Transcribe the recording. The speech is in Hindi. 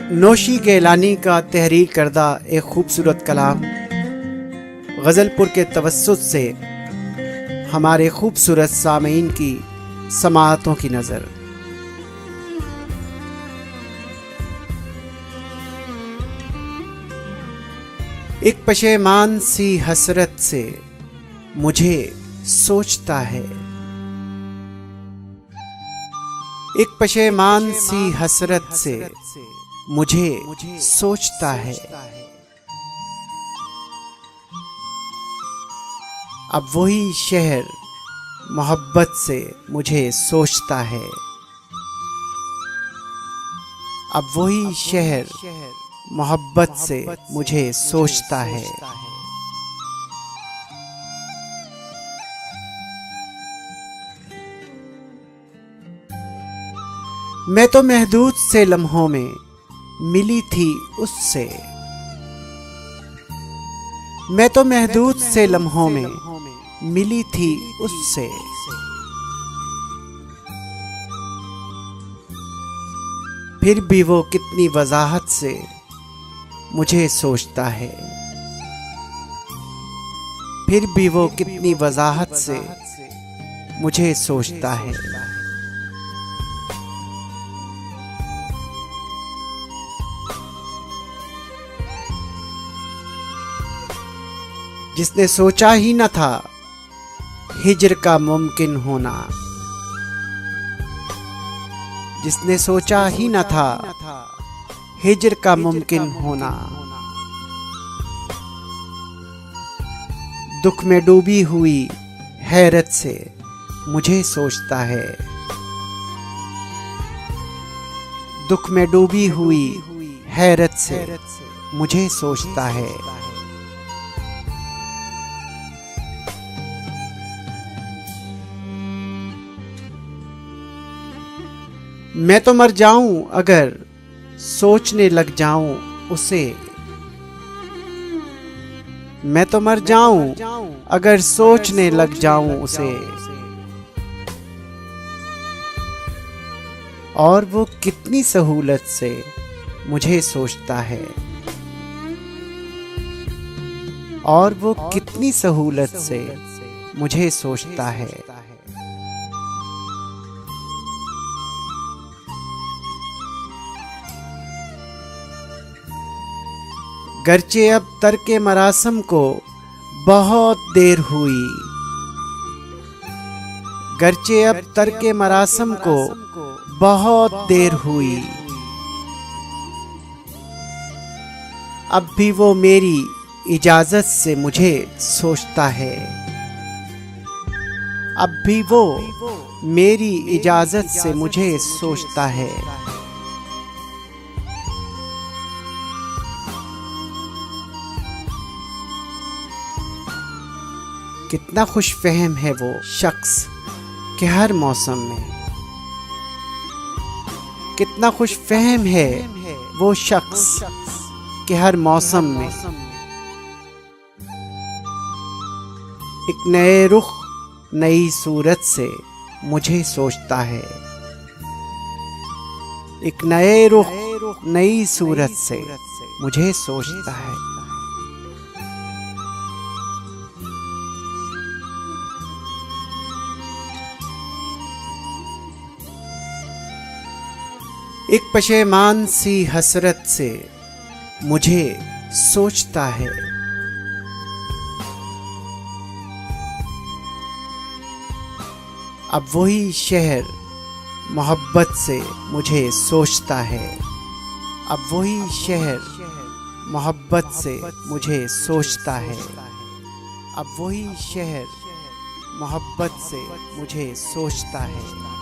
नौशी गैलानी का तहरीर करदा एक खूबसूरत कलाम गज़लपुर के तवस्सुत से हमारे खूबसूरत सामीन की समाअतों की नज़र। एक पशेमान सी हसरत से मुझे सोचता है, एक पशेमान सी हसरत से मुझे सोचता है। अब वही शहर मोहब्बत से मुझे सोचता है, अब वही शहर मोहब्बत से मुझे सोचता है। मैं तो महदूद से लम्हों में मिली थी उससे, मैं तो महदूद से लम्हों में मिली थी उससे। फिर भी वो कितनी वजाहत से मुझे सोचता है, फिर भी वो कितनी वजाहत से मुझे सोचता है। जिसने सोचा ही न था हिज्र का मुमकिन होना, जिसने सोचा ही न था हिज्र का मुमकिन होना। दुख में डूबी हुई हैरत से मुझे सोचता है, दुख में डूबी हुई हैरत से मुझे सोचता है। मैं तो मर जाऊं अगर सोचने लग जाऊं उसे, मैं तो मर जाऊं अगर सोचने लग जाऊं उसे। और वो कितनी सहूलत से मुझे सोचता है, और वो कितनी सहूलत से मुझे सोचता है। गर्चे अब तरके मरासम को बहुत देर हुई, गर्चे अब तरके मरासम को बहुत देर हुई। अब भी वो मेरी इजाजत से मुझे सोचता है, अब भी वो मेरी इजाजत से मुझे सोचता है। कितना खुश फहम है वो शख्स कि हर मौसम में, कितना खुश फहम है वो शख्स कि हर मौसम में। एक नए रुख नई सूरत से मुझे सोचता है, एक नए रुख नई सूरत से मुझे सोचता है। एक पशेमान सी हसरत से मुझे सोचता है, अब वही शहर मोहब्बत से मुझे सोचता है, अब वही शहर मोहब्बत से मुझे सोचता है, अब वही शहर मोहब्बत से मुझे सोचता है।